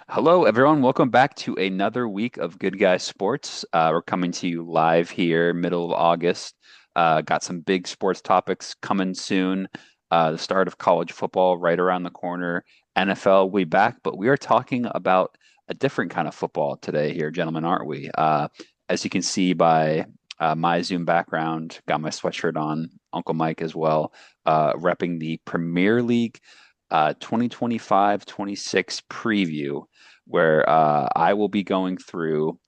Hello, everyone. Welcome back to another week of Good Guys Sports. We're coming to you live here, middle of August. Got some big sports topics coming soon. The start of college football right around the corner. NFL will be back, but we are talking about a different kind of football today here, gentlemen, aren't we? As you can see by my Zoom background, got my sweatshirt on, Uncle Mike as well, repping the Premier League 2025-26 preview where I will be going through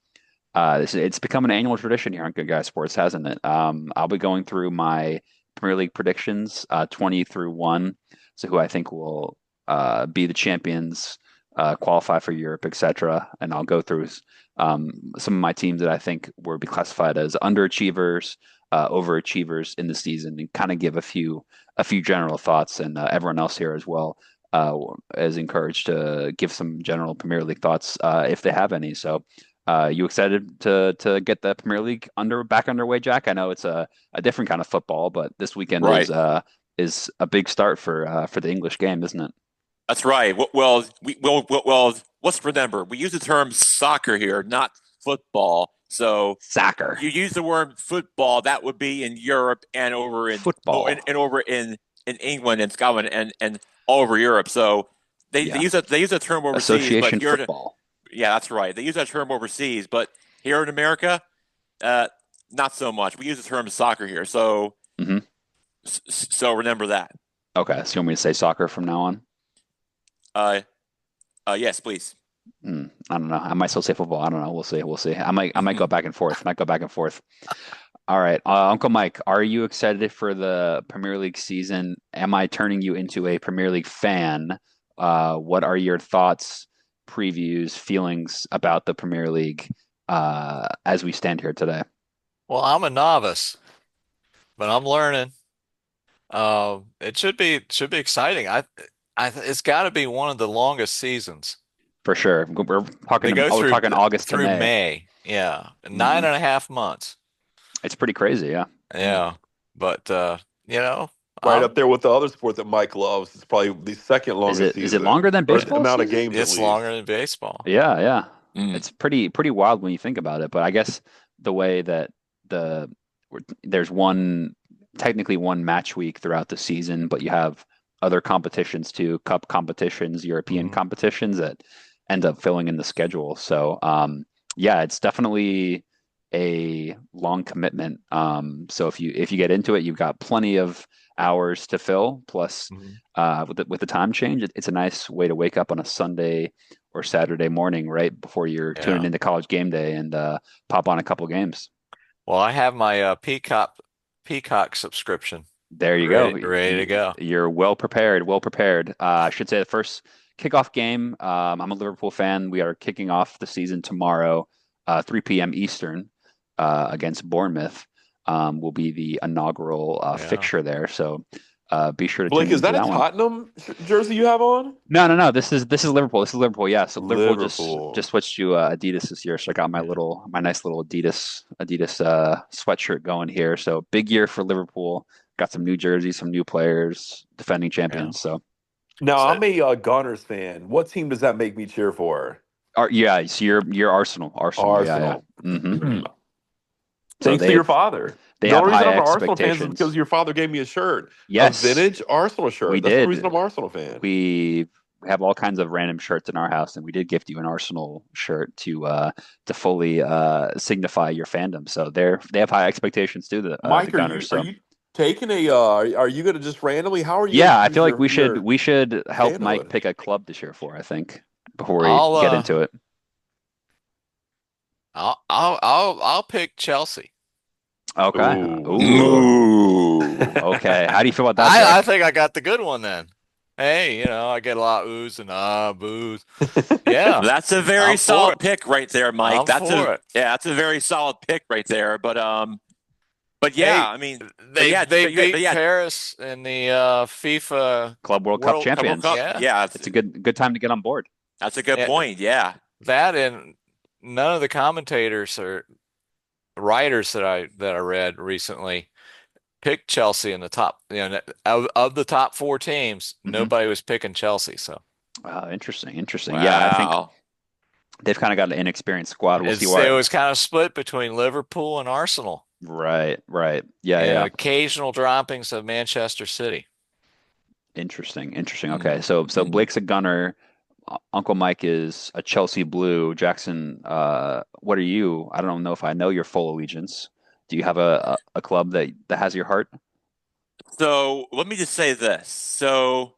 it's become an annual tradition here on Good Guy Sports, hasn't it? I'll be going through my Premier League predictions, 20 through 1, so who I think will be the champions, qualify for Europe, etc. And I'll go through some of my teams that I think will be classified as underachievers, overachievers in the season, and kind of give a few general thoughts, and everyone else here as well is encouraged to give some general Premier League thoughts if they have any. So, you excited to get the Premier League back underway, Jack? I know it's a different kind of football, but this weekend Right. is a big start for the English game, isn't it? That's right. Well, let's remember, we use the term soccer here, not football. So Soccer, you use the word football, that would be in Europe and over in no, football, and over in England and Scotland and all over Europe. So they yeah, use that term overseas, but association here, football. yeah, that's right. They use that term overseas, but here in America, uh, not so much. We use the term soccer here. So Hmm. so remember that. Okay, so you want me to say soccer from now on? Uh, yes, please. I don't know. I might still say football. I don't know. We'll see. We'll see. I might go back and forth. Might go back and forth. All right, Uncle Mike, are you excited for the Premier League season? Am I turning you into a Premier League fan? What are your thoughts, previews, feelings about the Premier League as we stand here today? Well, I'm a novice, but I'm learning. It should be exciting. It's got to be one of the longest seasons. For sure. We're They talking. go We're through talking August to through May. May. Yeah, nine Hmm. and a half months. It's pretty crazy. Yeah. Yeah, but you know, Right I'm up there with the other sport that Mike loves. It's probably the second Is longest it season, longer than or the baseball amount of season? games at it's least. longer than baseball. Yeah, yeah. Mm. It's pretty wild when you think about it. But I guess the way that the there's technically one match week throughout the season, but you have other competitions too, cup competitions, European Hmm. competitions that end up filling in the schedule. So yeah, it's definitely a long commitment. So if you get into it, you've got plenty of hours to fill. Plus, Hmm. with the time change, it's a nice way to wake up on a Sunday or Saturday morning, right before you're tuning Yeah. into college game day and pop on a couple games. Well, I have my Peacock subscription There you go. ready to go. You're well prepared. Well prepared. I should say the first kickoff game. I'm a Liverpool fan. We are kicking off the season tomorrow, 3 p.m. Eastern, against Bournemouth. Will be the inaugural Yeah. fixture there. So be sure to tune Blake, is into that a that one. Tottenham jersey you have on? No, no, no. This is Liverpool. This is Liverpool. Yeah. So Liverpool just Liverpool. switched to Adidas this year. So I got Yeah. my nice little Adidas sweatshirt going here. So big year for Liverpool. Got some new jerseys, some new players, defending Yeah. champions. So Now, So, I'm a Gunners fan. What team does that make me cheer for? yeah. So you're Arsenal. Arsenal. Yeah, yeah. Arsenal. So Thanks to your father. they The have only reason high I'm an Arsenal fan is because expectations. your father gave me a shirt, a Yes, vintage Arsenal we shirt. That's the reason did. I'm an Arsenal fan. We have all kinds of random shirts in our house, and we did gift you an Arsenal shirt to fully signify your fandom. So they have high expectations too, the Mike, are Gunners. you are So you taking a are you going to just randomly? How are you going to yeah, I choose feel like we should your we should help Mike fandom? pick a club to cheer for. I think before we I'll get uh into it. I'll pick Chelsea. Okay. Ooh. Ooh. Okay. How do you feel about that I pick? think I got the good one then. Hey, I get a lot of oohs and boos. Yeah, That's a very I'm for solid it. pick right there, Mike. I'm for it. That's a very solid pick right there. But yeah, Hey, I mean, they they but beat yeah, Paris in the FIFA Club World Cup World. World champions. Cup. Yeah, Yeah, It's a good time to get on board. that's a good yeah, point. Yeah, that and none of the commentators or writers that I read recently picked Chelsea in the top. Of the top four teams, Hmm. nobody was picking Chelsea. So. Interesting, interesting. Yeah, I think Wow. they've kind of got an inexperienced squad. We'll see It what. was kind of split between Liverpool and Arsenal, Right, right. Yeah, and yeah. occasional droppings of Manchester City. Interesting, interesting. Okay, Mm, so mm. Blake's a gunner. Uncle Mike is a Chelsea Blue. Jackson, what are you? I don't know if I know your full allegiance. Do you have a club that has your heart? So let me just say this. So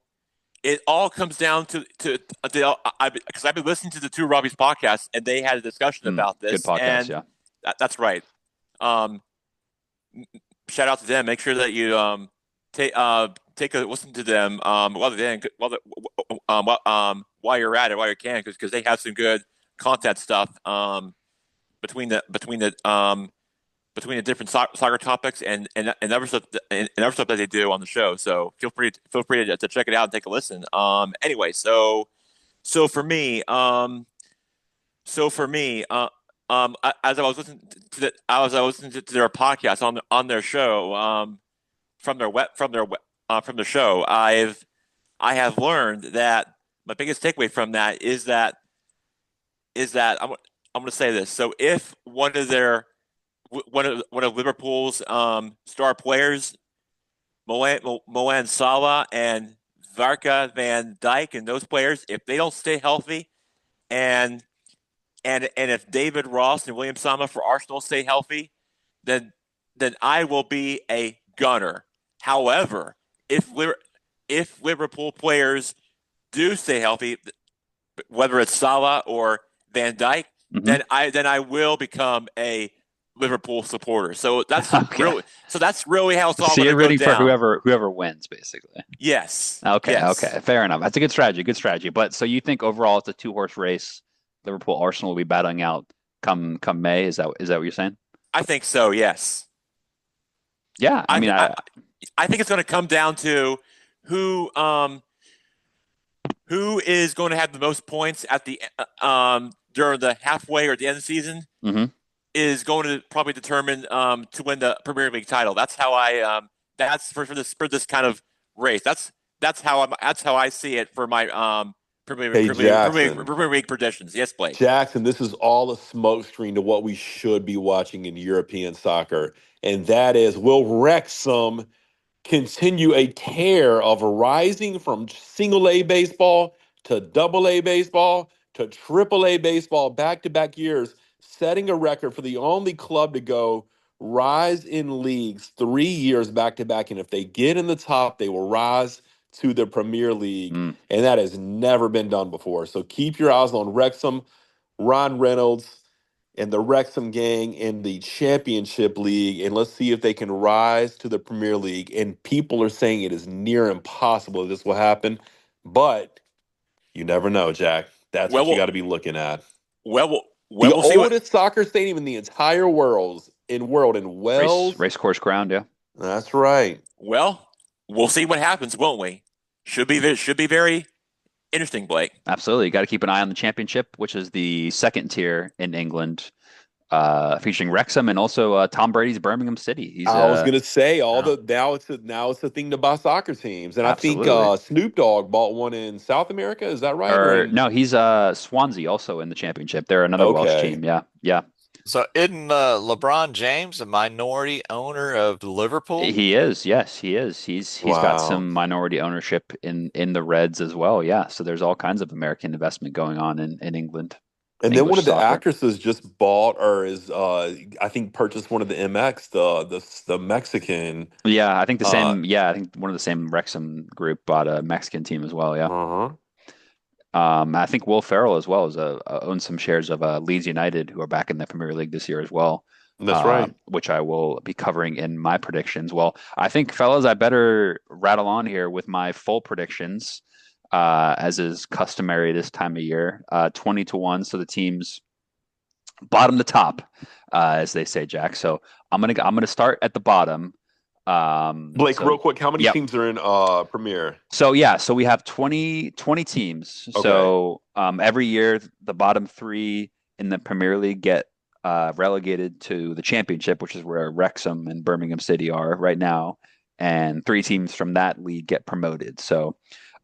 it all comes down to because I've been listening to the two Robbie's podcasts and they had a discussion Hmm, about good this, podcast, and yeah. that's right. Um, Shout out to them. Make sure that you take a listen to them while you're at it, while you can, because they have some good content stuff between the different soccer topics and other stuff and other stuff that they do on the show. So feel free to check it out and take a listen. Anyway, so for me, as I was listening as I was listening to their podcast on their show, from their show, I have learned that my biggest takeaway from that is that I'm going to say this. So if one of Liverpool's star players, Moen Salah and Varka Van Dijk, and those players, if they don't stay healthy, and and if David Ross and William Sama for Arsenal stay healthy, then I will be a gunner. However, if if Liverpool players do stay healthy, whether it's Salah or Van Dijk, Hmm. then I will become a Liverpool supporter. Okay. So that's really how it's all So going to you're go rooting for down. whoever wins, basically. Yes, Okay, yes. okay, fair enough. That's a good strategy, good strategy. But so you think overall it's a two-horse race. Liverpool Arsenal will be battling out come May. Is that what you're saying? I think so. Yes. Yeah, I I mean, I, I think it's going to come down to who who is going to have the most points at the during the halfway or the end of the season mhm. is going to probably determine to win the Premier League title. That's how I that's for this kind of race. That's how I see it for my Hey, Jackson. Premier League predictions. Yes, Blake. Jackson, this is all a smokescreen to what we should be watching in European soccer. And that is, will Wrexham continue a tear of rising from single A baseball to double A baseball to triple A baseball back to back years, setting a record for the only club to go rise in leagues 3 years back to back. And if they get in the top, they will rise to the Premier League. Mm. And that has never been done before. So keep your eyes on Wrexham, Ron Reynolds, and the Wrexham gang in the Championship League, and let's see if they can rise to the Premier League. And people are saying it is near impossible that this will happen, but you never know, Jack. That's Well, what you got to be looking at. The we'll see what. oldest soccer stadium in the entire world in Wales. Race course ground, yeah. That's right. Well, we'll see what happens, won't we? Should be very interesting, Blake. Absolutely. You got to keep an eye on the championship, which is the second tier in England, featuring Wrexham and also Tom Brady's Birmingham City. He's I was gonna say all Oh. the now it's a thing to buy soccer teams, and I think absolutely. Snoop Dogg bought one in South America. Is that right? Or Or in no, he's Swansea also in the championship. They're another Welsh okay. team. Yeah, yeah. So isn't LeBron James a minority owner of Liverpool? He is. Yes, he is. He's got Wow. some minority ownership in the Reds as well. Yeah. So there's all kinds of American investment going on in England, And then one English of the soccer. actresses just bought or is I think purchased one of the MX, the Mexican Yeah, I think the uh same. Yeah, I think one of the same Wrexham group bought a Mexican team as well. Yeah. uh-huh. I think Will Ferrell as well owns some shares of Leeds United, who are back in the Premier League this year as well, That's right. which I will be covering in my predictions. Well, I think, fellas, I better rattle on here with my full predictions, as is customary this time of year. 20-1, so the teams bottom to top, as they say, Jack. So I'm gonna start at the bottom. Blake, So real quick, how many yep. teams are in Premier? So yeah, so we have 20 teams. Okay. So every year the bottom three in the Premier League get relegated to the championship, which is where Wrexham and Birmingham City are right now, and three teams from that league get promoted. So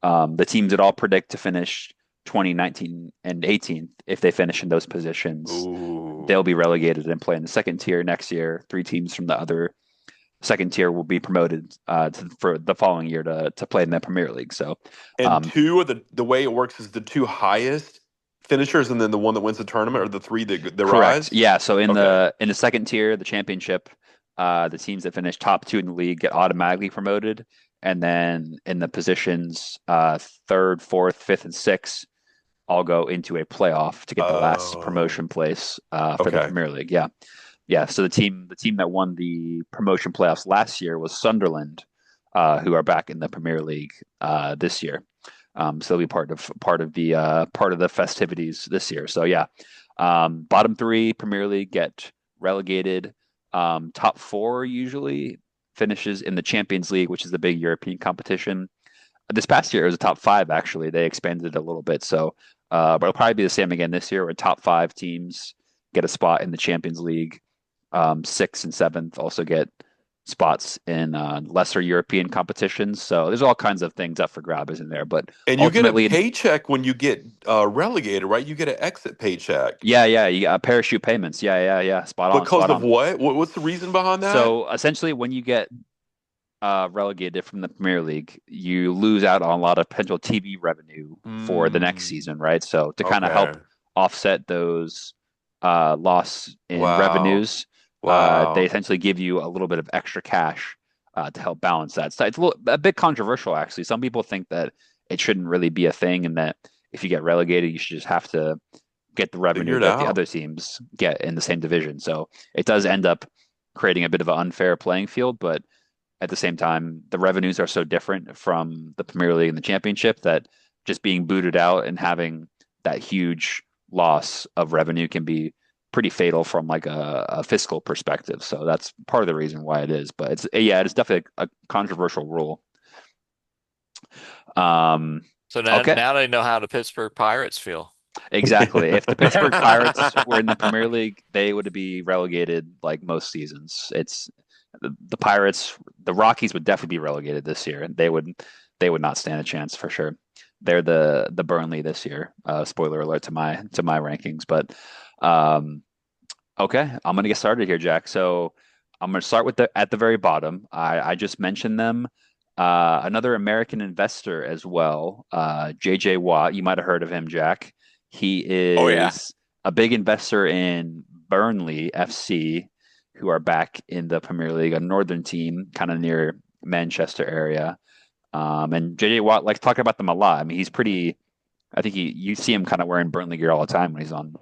The teams that all predict to finish 2019 and 18th, if they finish in those positions, Ooh. they'll be relegated and play in the second tier next year. Three teams from the other second tier will be promoted for the following year to play in the Premier League. So, And um, two of the way it works is the two highest finishers, and then the one that wins the tournament, or the three that correct. rise. Yeah. So Okay. in the second tier, the championship, the teams that finish top two in the league get automatically promoted, and then in the positions third, fourth, fifth, and sixth all go into a playoff to get the last Oh. promotion place for the Okay. Premier League. Yeah. Yeah, so the team that won the promotion playoffs last year was Sunderland, who are back in the Premier League this year. So they'll be part of the festivities this year. So yeah, bottom three Premier League get relegated. Top four usually finishes in the Champions League, which is the big European competition. This past year it was a top five actually. They expanded it a little bit, so but it'll probably be the same again this year, where top five teams get a spot in the Champions League. Sixth and seventh also get spots in lesser European competitions. So there's all kinds of things up for grabs in there. But And you get a ultimately, paycheck when you get relegated, right? You get an exit paycheck. yeah, yeah, you got parachute payments. Yeah, yeah, yeah. Spot on, Because spot of on. what? What's the reason behind that? So essentially, when you get relegated from the Premier League, you lose out on a lot of potential TV revenue for the next Mm, season, right? So to kind of okay. help offset those loss in Wow. revenues, they Wow. essentially give you a little bit of extra cash to help balance that. So it's a bit controversial, actually. Some people think that it shouldn't really be a thing, and that if you get relegated, you should just have to get the Figure revenue it that the out. other teams get in the same division. So it does end up creating a bit of an unfair playing field, but at the same time, the revenues are so different from the Premier League and the Championship that just being booted out and having that huge loss of revenue can be pretty fatal from like a fiscal perspective. So that's part of the reason why it is. But it's yeah, it's definitely a controversial rule. Um, So now okay, now they know how the Pittsburgh Pirates feel. exactly. If the Pittsburgh Pirates were in the Premier League, they would be relegated like most seasons. It's the Pirates, the Rockies would definitely be relegated this year. They would not stand a chance for sure. They're the Burnley this year. Spoiler alert to my rankings, but um, okay, I'm gonna get started here, Jack. So I'm gonna start with the at the very bottom. I just mentioned them. Another American investor as well, JJ Watt. You might have heard of him, Jack. He Oh yeah. is a big investor in Burnley FC, who are back in the Premier League, a northern team, kind of near Manchester area. And JJ Watt likes talking about them a lot. I mean, he's pretty. I think you see him kind of wearing Burnley gear all the time when he's on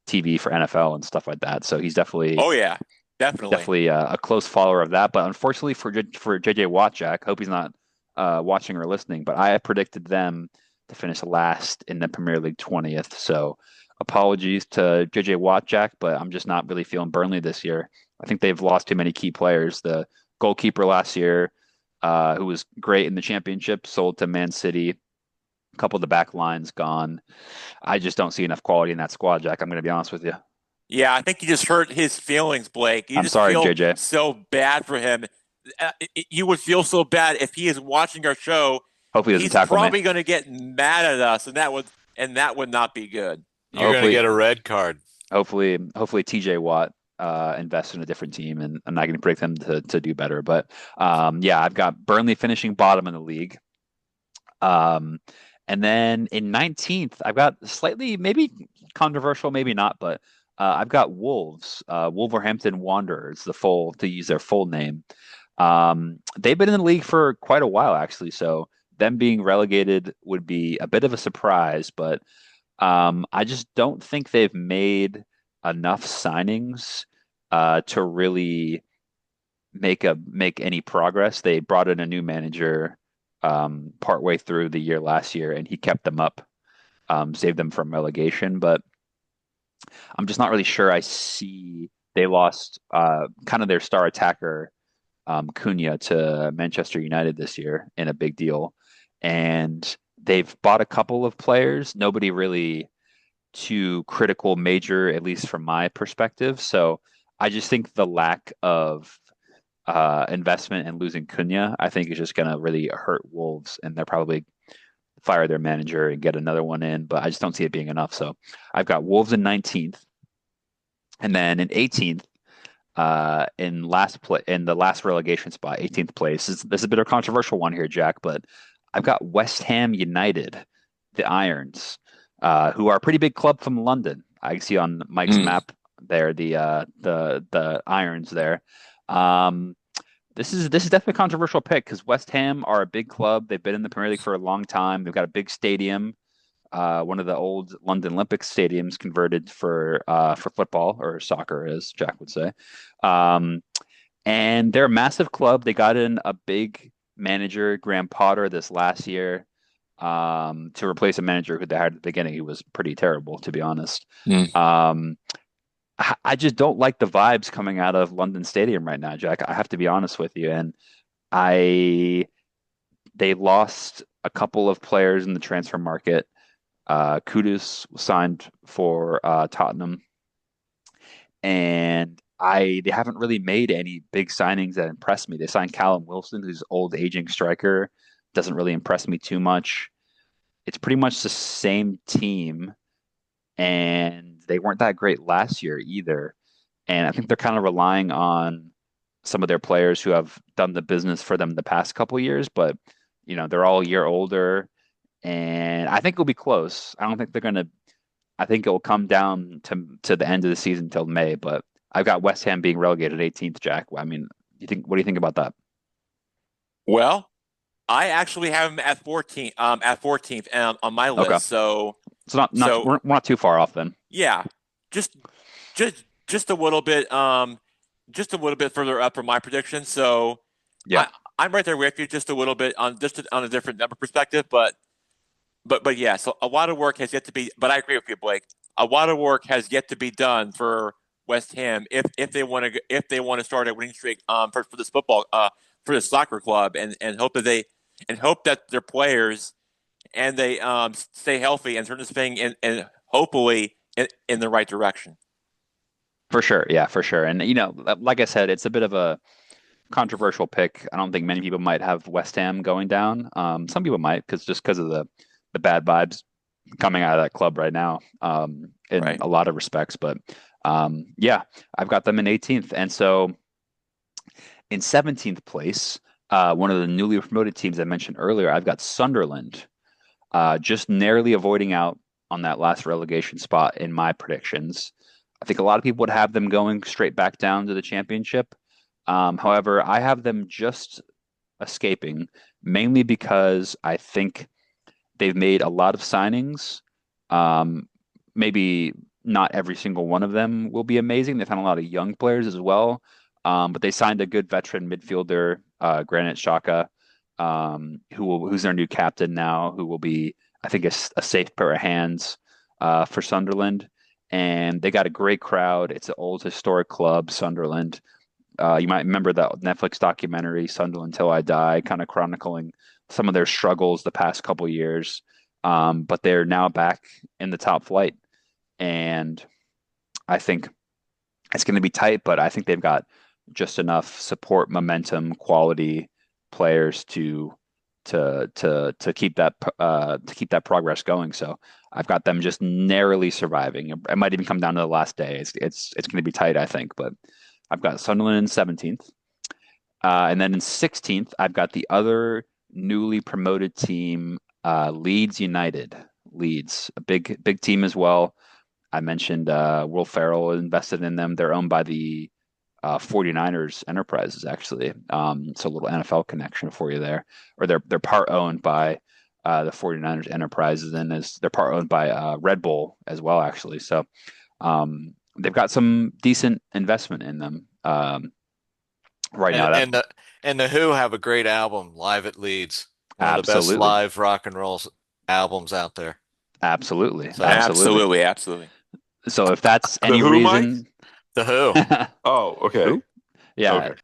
TV for NFL and stuff like that. So he's Oh yeah. Definitely. definitely a close follower of that. But unfortunately for JJ Watt, Jack, hope he's not watching or listening. But I predicted them to finish last in the Premier League 20th. So apologies to JJ Watt, Jack, but I'm just not really feeling Burnley this year. I think they've lost too many key players. The goalkeeper last year, who was great in the championship, sold to Man City. A couple of the back lines gone. I just don't see enough quality in that squad, Jack. I'm going to be honest with you. Yeah, I think you just hurt his feelings, Blake. You I'm just sorry, feel JJ. so bad for him. You would feel so bad if he is watching our show. Hopefully, he doesn't He's tackle me. probably going to get mad at us, and that would not be good. You're gonna Hopefully, get a red card. hopefully TJ Watt invests in a different team, and I'm not going to predict them to do better. But yeah, I've got Burnley finishing bottom in the league. Um, and then in 19th, I've got slightly maybe controversial, maybe not, but I've got Wolves, Wolverhampton Wanderers, the full to use their full name. They've been in the league for quite a while, actually. So them being relegated would be a bit of a surprise, but I just don't think they've made enough signings to really make any progress. They brought in a new manager partway through the year last year, and he kept them up, saved them from relegation. But I'm just not really sure. I see they lost kind of their star attacker Cunha to Manchester United this year in a big deal, and they've bought a couple of players. Nobody really too critical major, at least from my perspective. So I just think the lack of investment and losing Cunha, I think is just going to really hurt Wolves, and they're probably fire their manager and get another one in, but I just don't see it being enough. So I've got Wolves in 19th, and then in 18th, in the last relegation spot, 18th place. This is a bit of a controversial one here, Jack, but I've got West Ham United, the Irons, who are a pretty big club from London. I see on Mike's Mm. map there the Irons there. Um, this is definitely a controversial pick because West Ham are a big club. They've been in the Premier League for a long time. They've got a big stadium, one of the old London Olympic stadiums converted for football or soccer, as Jack would say. Um, and they're a massive club. They got in a big manager, Graham Potter, this last year to replace a manager who they had at the beginning who was pretty terrible, to be honest. Mm. Um, I just don't like the vibes coming out of London Stadium right now, Jack. I have to be honest with you. And I they lost a couple of players in the transfer market. Kudus signed for Tottenham, and they haven't really made any big signings that impress me. They signed Callum Wilson, who's old aging striker, doesn't really impress me too much. It's pretty much the same team, and they weren't that great last year either. And I think they're kind of relying on some of their players who have done the business for them the past couple of years, but they're all a year older, and I think it'll be close. I don't think they're gonna. I think it will come down to the end of the season till May, but I've got West Ham being relegated 18th, Jack. I mean, what do you think about that? Well, I actually have him at 14th, at 14th on my Okay, list. So, so not so we're not too far off then. yeah, just just a little bit, just a little bit further up from my prediction. So, Yeah, I'm right there with you, just a little bit on on a different number perspective, but yeah. So a lot of work has yet to be. But I agree with you, Blake. A lot of work has yet to be done for West Ham if they want to start a winning streak for this football for the soccer club and hope that their players and they stay healthy and turn this thing and hopefully in the right direction. for sure. Yeah, for sure. And like I said, it's a bit of a controversial pick. I don't think many people might have West Ham going down. Some people might because of the bad vibes coming out of that club right now, in Right. a lot of respects. But yeah, I've got them in 18th, and so in 17th place, one of the newly promoted teams I mentioned earlier, I've got Sunderland, just narrowly avoiding out on that last relegation spot in my predictions. I think a lot of people would have them going straight back down to the championship. However, I have them just escaping, mainly because I think they've made a lot of signings. Um, Maybe not every single one of them will be amazing. They've had a lot of young players as well, but they signed a good veteran midfielder, Granit Xhaka, who's their new captain now, who will be, I think, a safe pair of hands for Sunderland. And they got a great crowd. It's an old historic club, Sunderland. You might remember that Netflix documentary, Sunderland Till I Die, kind of chronicling some of their struggles the past couple years. But they're now back in the top flight. And I think it's going to be tight, but I think they've got just enough support, momentum, quality players to keep that progress going. So I've got them just narrowly surviving. It might even come down to the last day. It's going to be tight, I think, but I've got Sunderland in 17th. And then in 16th, I've got the other newly promoted team, Leeds United. Leeds, a big team as well. I mentioned Will Ferrell invested in them. They're owned by the 49ers Enterprises, actually. So a little NFL connection for you there. Or they're part owned by the 49ers Enterprises, and they're part owned by Red Bull as well, actually. So they've got some decent investment in them right And now. That's and the Who have a great album, Live at Leeds. One of the best absolutely, live rock and roll albums out there. absolutely, So absolutely. Absolutely, absolutely. So if that's The any who, Mike? reason, the Who. Oh, okay. who? Yeah. Okay.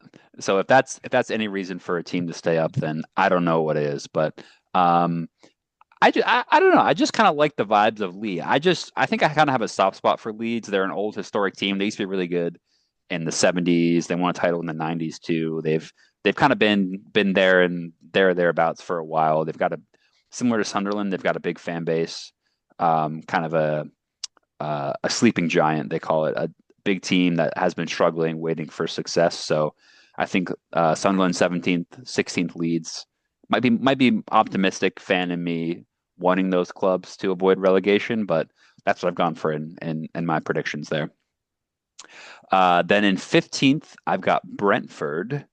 So if that's any reason for a team to stay up, then I don't know what is. But um, I don't know. I just kind of like the vibes of Lee. I think I kind of have a soft spot for Leeds. They're an old historic team. They used to be really good in the 70s. They won a title in the 90s too. They've kind of been there and thereabouts for a while. They've got a similar to Sunderland, they've got a big fan base, kind of a sleeping giant, they call it, a big team that has been struggling, waiting for success. So I think Sunderland 17th, 16th leads might be optimistic fan in me wanting those clubs to avoid relegation, but that's what I've gone for in my predictions there. Then in 15th, I've got Brentford,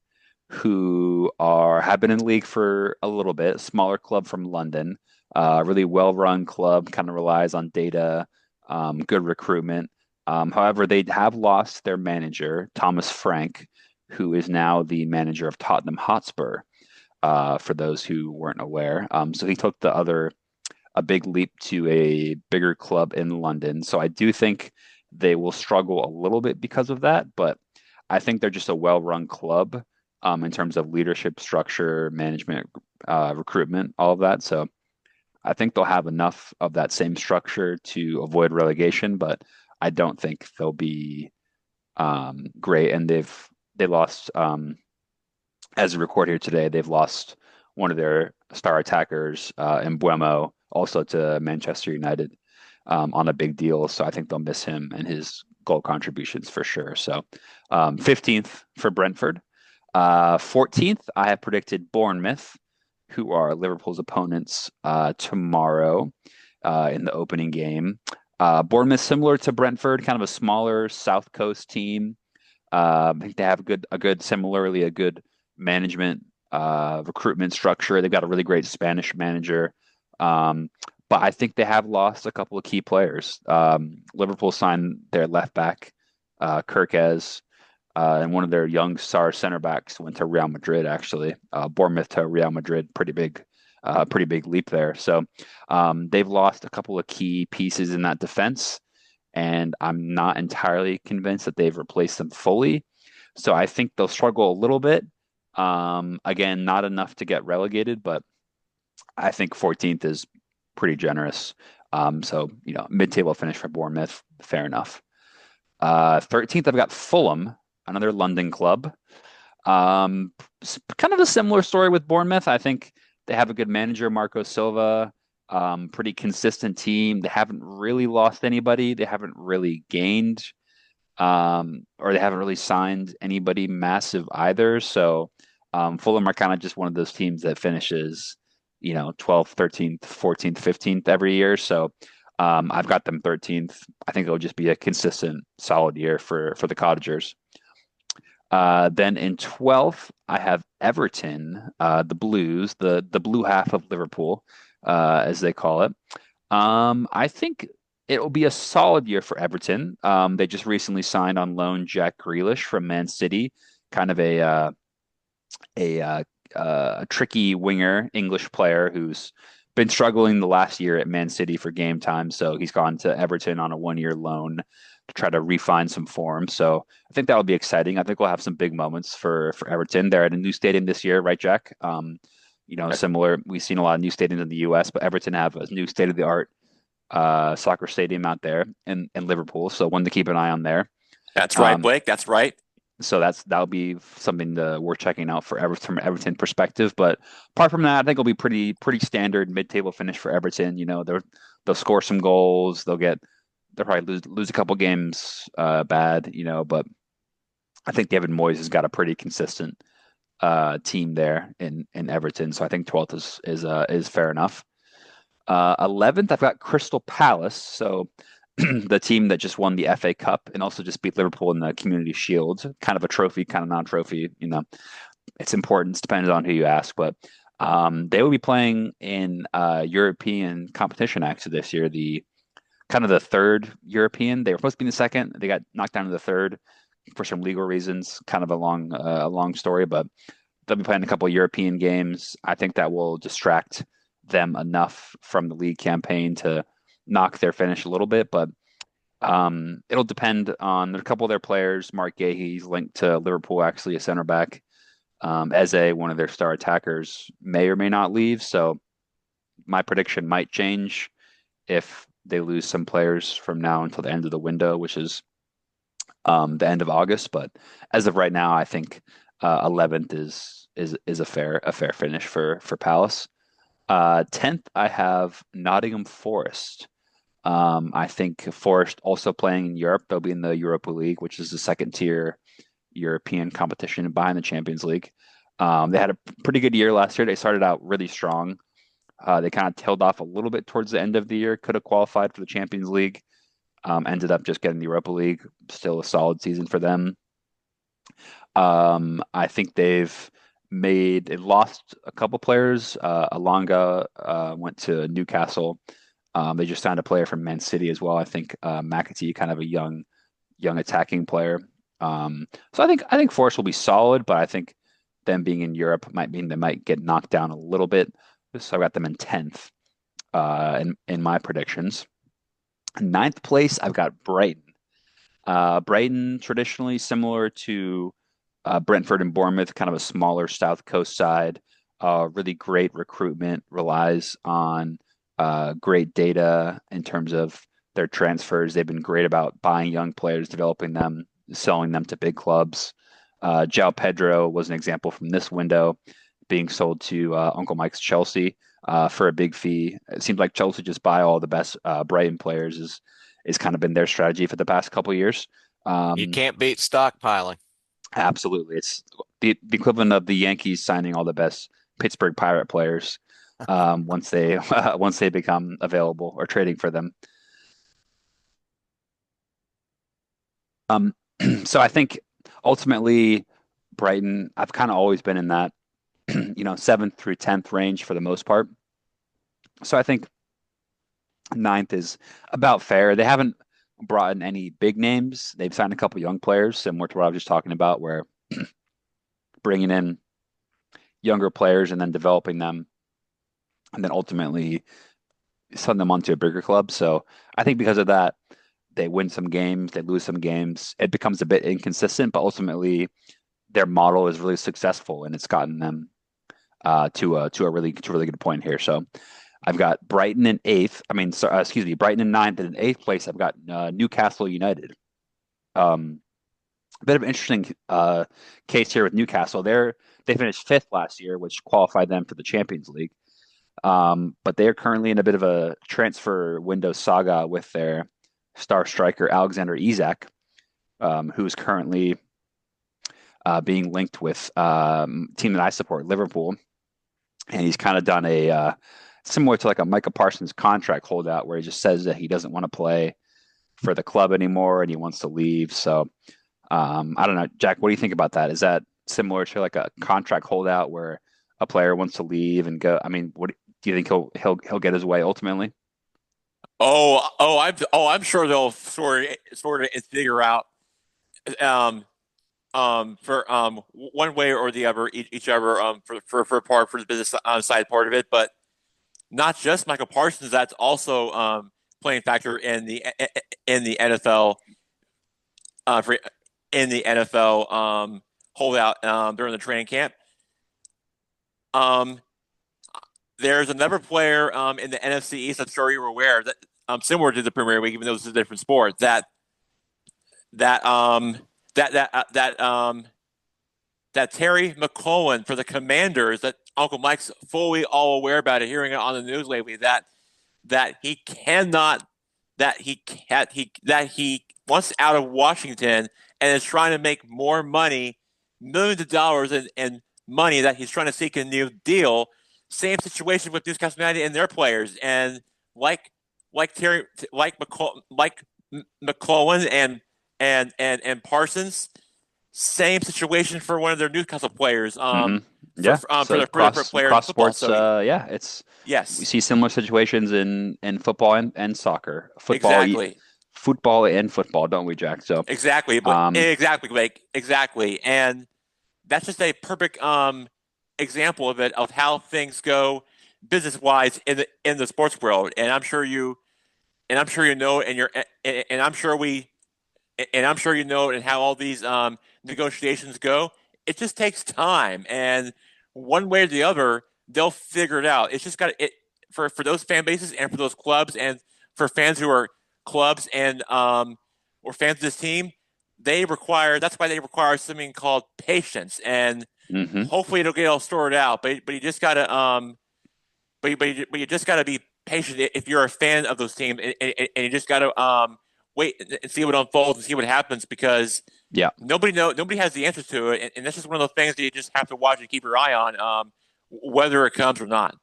who are have been in the league for a little bit, smaller club from London, really well-run club, kind of relies on data, good recruitment. However, they have lost their manager, Thomas Frank, who is now the manager of Tottenham Hotspur, for those who weren't aware. So he took a big leap to a bigger club in London. So I do think they will struggle a little bit because of that, but I think they're just a well-run club in terms of leadership, structure, management, recruitment, all of that. So I think they'll have enough of that same structure to avoid relegation, but I don't think they'll be great. And they lost as we record here today, they've lost one of their star attackers in Buemo, also to Manchester United on a big deal. So I think they'll miss him and his goal contributions for sure. So 15th for Brentford. 14th, I have predicted Bournemouth, who are Liverpool's opponents tomorrow in the opening game. Bournemouth, similar to Brentford, kind of a smaller South Coast team. I think they have similarly a good management recruitment structure. They've got a really great Spanish manager, but I think they have lost a couple of key players. Liverpool signed their left back, Kirkez, and one of their young star center backs went to Real Madrid. Actually, Bournemouth to Real Madrid, pretty big leap there. So they've lost a couple of key pieces in that defense, and I'm not entirely convinced that they've replaced them fully. So I think they'll struggle a little bit. Again, not enough to get relegated, but I think 14th is pretty generous. So mid-table finish for Bournemouth, fair enough. 13th, I've got Fulham, another London club. Kind of a similar story with Bournemouth. I think they have a good manager, Marco Silva. Pretty consistent team. They haven't really lost anybody. They haven't really gained, or they haven't really signed anybody massive either. So Fulham are kind of just one of those teams that finishes, 12th, 13th, 14th, 15th every year. So I've got them 13th. I think it'll just be a consistent, solid year for the Cottagers. Then in 12th, I have Everton, the Blues, the blue half of Liverpool, as they call it. I think it will be a solid year for Everton. They just recently signed on loan Jack Grealish from Man City, kind of a tricky winger, English player who's been struggling the last year at Man City for game time. So he's gone to Everton on a 1-year loan to try to refine some form. So I think that'll be exciting. I think we'll have some big moments for Everton. They're at a new stadium this year, right, Jack? Similar. We've seen a lot of new stadiums in the U.S., but Everton have a new state of the art soccer stadium out there in Liverpool. So one to keep an eye on there. That's right, Blake. That's right. So that'll be something worth checking out for Everton from Everton perspective. But apart from that, I think it'll be pretty standard mid-table finish for Everton. They'll score some goals. They'll probably lose a couple games bad. But I think David Moyes has got a pretty consistent team there in Everton. So I think 12th is fair enough. 11th, I've got Crystal Palace. So the team that just won the FA Cup and also just beat Liverpool in the Community Shield, kind of a trophy, kind of non-trophy. Its importance depends on who you ask, but they will be playing in European competition actually this year. The kind of the third European. They were supposed to be in the second. They got knocked down to the third for some legal reasons. Kind of a long story, but they'll be playing a couple of European games. I think that will distract them enough from the league campaign to knock their finish a little bit, but it'll depend on a couple of their players. Mark Gahey's linked to Liverpool, actually, a center back. Eze, one of their star attackers, may or may not leave. So my prediction might change if they lose some players from now until the end of the window, which is the end of August. But as of right now, I think 11th is a fair finish for Palace. 10th, I have Nottingham Forest. I think Forest also playing in Europe. They'll be in the Europa League, which is the second tier European competition behind the Champions League. They had a pretty good year last year. They started out really strong. They kind of tailed off a little bit towards the end of the year. Could have qualified for the Champions League. Ended up just getting the Europa League. Still a solid season for them. I think they lost a couple players. Alanga went to Newcastle. They just signed a player from Man City as well. I think McAtee, kind of a young attacking player. So I think Forest will be solid, but I think them being in Europe might mean they might get knocked down a little bit. So I got them in 10th in my predictions. Ninth place, I've got Brighton. Brighton, traditionally similar to Brentford and Bournemouth, kind of a smaller South Coast side. Really great recruitment, relies on great data in terms of their transfers. They've been great about buying young players, developing them, selling them to big clubs. João Pedro was an example from this window, being sold to Uncle Mike's Chelsea for a big fee. It seems like Chelsea just buy all the best Brighton players is kind of been their strategy for the past couple of years. You Um, can't beat stockpiling. Absolutely. It's the equivalent of the Yankees signing all the best Pittsburgh Pirate players once they once they become available or trading for them. Um, so I think ultimately Brighton, I've kind of always been in that seventh through 10th range for the most part. So I think ninth is about fair. They haven't brought in any big names. They've signed a couple young players, similar to what I was just talking about, where bringing in younger players and then developing them, and then ultimately send them onto a bigger club. So I think because of that, they win some games, they lose some games. It becomes a bit inconsistent, but ultimately their model is really successful, and it's gotten them to a really good point here. So I've got Brighton in eighth. I mean, excuse me, Brighton in ninth, and in eighth place I've got Newcastle United. A bit of an interesting case here with Newcastle. They finished fifth last year, which qualified them for the Champions League. But they are currently in a bit of a transfer window saga with their star striker Alexander Isak, who's currently being linked with team that I support, Liverpool, and he's kind of done a similar to like a Micah Parsons contract holdout, where he just says that he doesn't want to play for the club anymore and he wants to leave. So I don't know, Jack, what do you think about that? Is that similar to like a contract holdout where a player wants to leave and go? I mean, what do you think he'll get his way ultimately? I'm sure they'll sort of figure out for one way or the other each other for the business side part of it, but not just Michael Parsons. That's also playing factor in the NFL for in the NFL holdout during the training camp. Um, there's another player in the NFC East. I'm sure you're aware that similar to the Premier League, even though it's a different sport. That um that that that that Terry McClellan for the Commanders. That Uncle Mike's fully all aware about it, hearing it on the news lately. That he cannot that he wants out of Washington and is trying to make more money, millions of dollars in money that he's trying to seek a new deal. Same situation with Newcastle United and their players, and like Terry, like McClellan and Parsons, same situation for one of their Newcastle players. Hmm. Yeah. For So the player in cross football. sports, So yeah, it's we yes, see similar situations in football and soccer. exactly. Football and football, don't we, Jack? So Exactly, but um exactly, Blake, exactly, and that's just a perfect example of it of how things go business wise in the sports world. And I'm sure you know, and I'm sure we, and I'm sure you know, and how all these negotiations go. It just takes time, and one way or the other, they'll figure it out. It's just got it for those fan bases and for those clubs and for fans who are clubs and or fans of this team. That's why they require something called patience, and mhm. hopefully it'll get all sorted out. But you just gotta but you just got to be patient if you're a fan of those teams, and you just got to wait and see what unfolds and see what happens because Yeah. nobody has the answer to it, and that's just one of those things that you just have to watch and keep your eye on, whether it comes or not.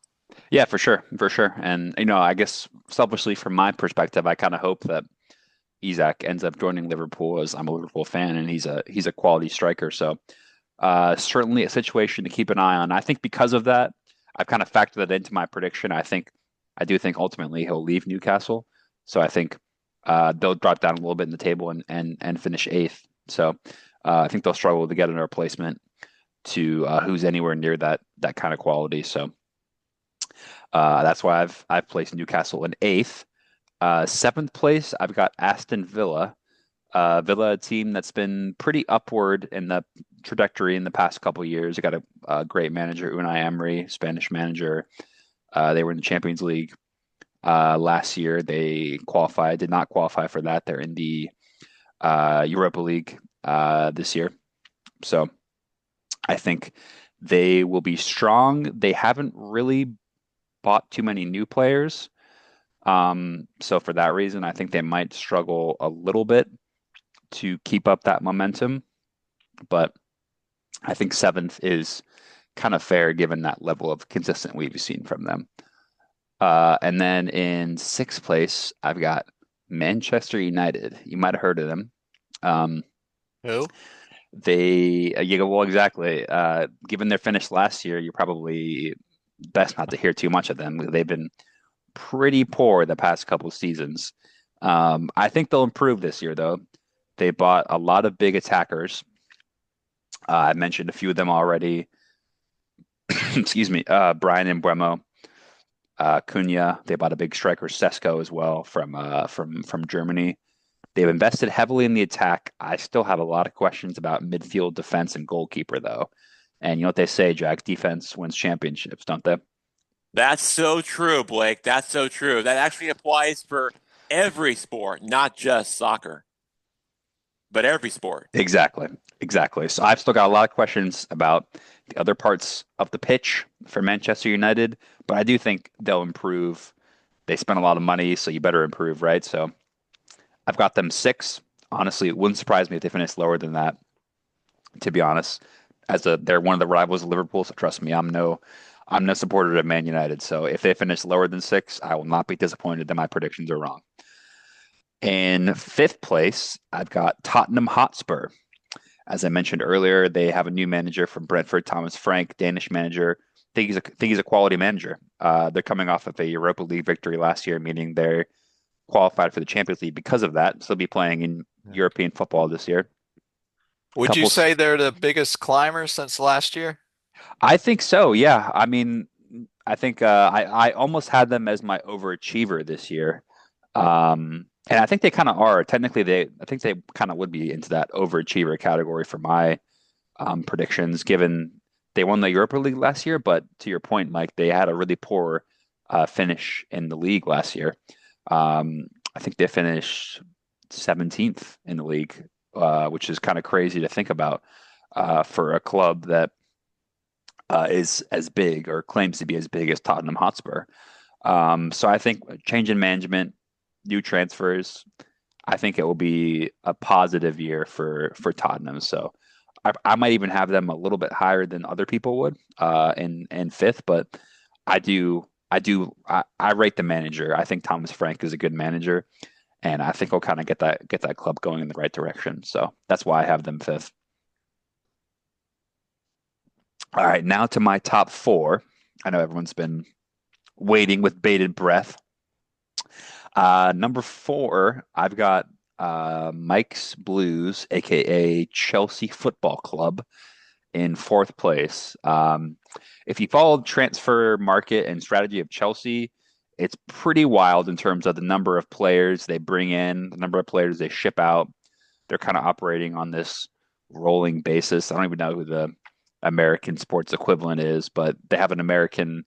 Yeah, for sure, for sure. And I guess selfishly from my perspective, I kind of hope that Isak ends up joining Liverpool as I'm a Liverpool fan and he's a quality striker. So certainly a situation to keep an eye on. I think because of that, I've kind of factored that into my prediction. I do think ultimately he'll leave Newcastle. So I think they'll drop down a little bit in the table and finish eighth. So I think they'll struggle to get a replacement to who's anywhere near that kind of quality. So that's why I've placed Newcastle in eighth. Seventh place, I've got Aston Villa. Villa, a team that's been pretty upward in the trajectory in the past couple of years. They got a great manager, Unai Emery, Spanish manager. They were in the Champions League last year. They did not qualify for that. They're in the Europa League this year. So I think they will be strong. They haven't really bought too many new players. So for that reason, I think they might struggle a little bit to keep up that momentum. But I think seventh is kind of fair given that level of consistent we've seen from them. And then in sixth place, I've got Manchester United. You might have heard of them. Um, Who? well, exactly. Given their finish last year, you're probably best not to hear too much of them. They've been pretty poor the past couple of seasons. I think they'll improve this year, though. They bought a lot of big attackers. I mentioned a few of them already. Excuse me, Brian and Mbeumo, Cunha. They bought a big striker, Sesko, as well from Germany. They've invested heavily in the attack. I still have a lot of questions about midfield, defense, and goalkeeper, though. And you know what they say, Jack? Defense wins championships, don't they? That's so true, Blake. That's so true. That actually applies for every sport, not just soccer, but every sport. Exactly. Exactly. So I've still got a lot of questions about the other parts of the pitch for Manchester United, but I do think they'll improve. They spent a lot of money, so you better improve, right? So I've got them six. Honestly, it wouldn't surprise me if they finished lower than that, to be honest. They're one of the rivals of Liverpool, so trust me, I'm no supporter of Man United. So if they finish lower than six, I will not be disappointed that my predictions are wrong. In fifth place, I've got Tottenham Hotspur. As I mentioned earlier, they have a new manager from Brentford, Thomas Frank, Danish manager. I think he's a quality manager. They're coming off of a Europa League victory last year, meaning they're qualified for the Champions League because of that. So they'll be playing in European football this year. Would you Couple, say they're the biggest climber since last year? I think so. Yeah, I mean, I think I almost had them as my overachiever this year. And I think they kind of are. Technically, I think they kind of would be into that overachiever category for my predictions, given they won the Europa League last year. But to your point, Mike, they had a really poor finish in the league last year. I think they finished 17th in the league, which is kind of crazy to think about for a club that is as big or claims to be as big as Tottenham Hotspur. So I think change in management, new transfers, I think it will be a positive year for Tottenham. So I might even have them a little bit higher than other people would in fifth, but I rate the manager. I think Thomas Frank is a good manager, and I think he'll kind of get that club going in the right direction. So that's why I have them fifth. All right, now to my top four. I know everyone's been waiting with bated breath. Number four, I've got Mike's Blues, aka Chelsea Football Club, in fourth place. If you follow the transfer market and strategy of Chelsea, it's pretty wild in terms of the number of players they bring in, the number of players they ship out. They're kind of operating on this rolling basis. I don't even know who the American sports equivalent is, but they have an American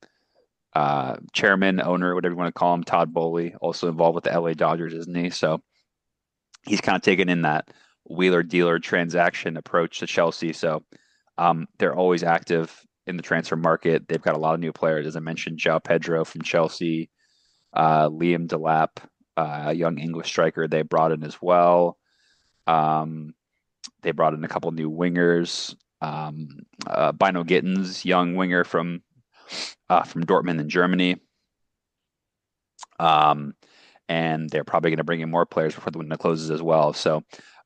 chairman, owner, whatever you want to call him, Todd Bowley, also involved with the LA Dodgers, isn't he? So he's kind of taken in that wheeler dealer transaction approach to Chelsea. So they're always active in the transfer market. They've got a lot of new players, as I mentioned, João Pedro from Chelsea, Liam Delap, a young English striker they brought in as well. Um, they brought in a couple new wingers. Bino Gittins, young winger from Dortmund in Germany. Um, and they're probably going to bring in more players before the window closes as well. So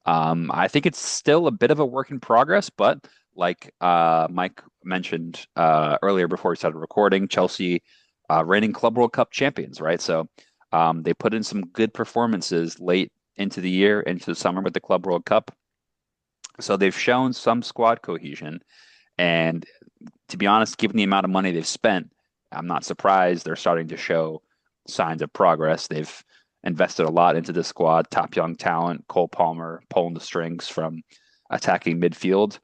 I think it's still a bit of a work in progress, but like Mike mentioned earlier before we started recording, Chelsea reigning Club World Cup champions, right? So they put in some good performances late into the year, into the summer with the Club World Cup. So they've shown some squad cohesion. And to be honest, given the amount of money they've spent, I'm not surprised they're starting to show signs of progress. They've invested a lot into the squad, top young talent, Cole Palmer pulling the strings from attacking midfield.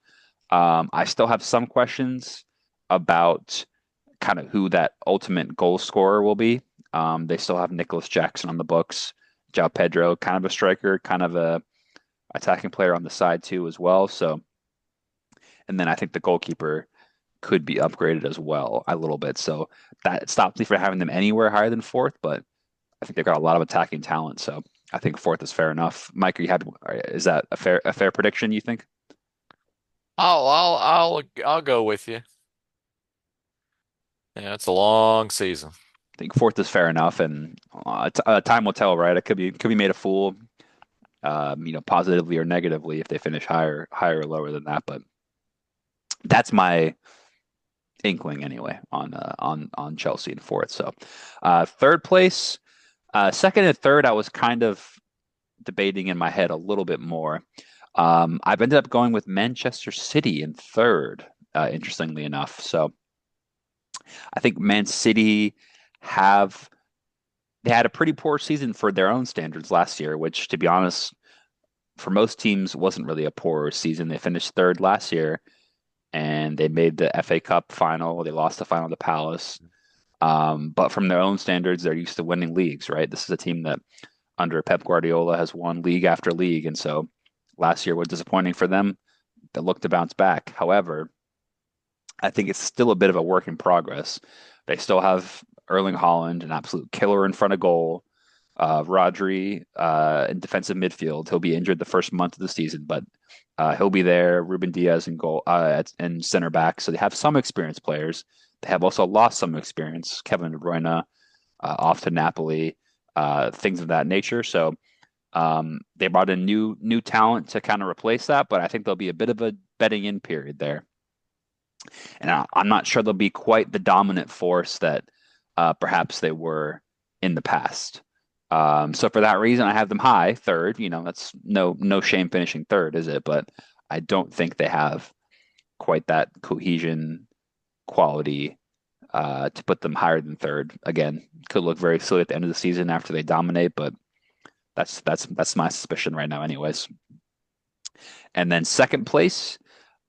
I still have some questions about kind of who that ultimate goal scorer will be. They still have Nicholas Jackson on the books, João Pedro, kind of a striker, kind of a attacking player on the side too as well. So, and then I think the goalkeeper could be upgraded as well a little bit. So that stops me from having them anywhere higher than fourth, but I think they've got a lot of attacking talent. So I think fourth is fair enough. Mike, are you happy? Is that a fair prediction, you think? I'll go with you. Yeah, it's a long season. I think fourth is fair enough, and time will tell, right? It could be made a fool, positively or negatively if they finish higher or lower than that. But that's my inkling anyway on Chelsea in fourth. So third place, second and third, I was kind of debating in my head a little bit more. I've ended up going with Manchester City in third, interestingly enough. So I think Man City have they had a pretty poor season for their own standards last year, which, to be honest, for most teams wasn't really a poor season. They finished third last year, and they made the FA Cup final. They lost the final to Palace. But from their own standards, they're used to winning leagues, right? This is a team that under Pep Guardiola has won league after league. And so last year was disappointing for them. They look to bounce back. However, I think it's still a bit of a work in progress. They still have Erling Haaland, an absolute killer in front of goal. Rodri in defensive midfield. He'll be injured the first month of the season, but he'll be there. Ruben Diaz in goal and center back. So they have some experienced players. They have also lost some experience. Kevin De Bruyne off to Napoli, things of that nature. So they brought in new talent to kind of replace that, but I think there'll be a bit of a bedding in period there. And I'm not sure they'll be quite the dominant force that perhaps they were in the past. So for that reason, I have them high third. That's no shame finishing third, is it? But I don't think they have quite that cohesion quality to put them higher than third. Again, could look very silly at the end of the season after they dominate, but that's my suspicion right now, anyways. And then second place,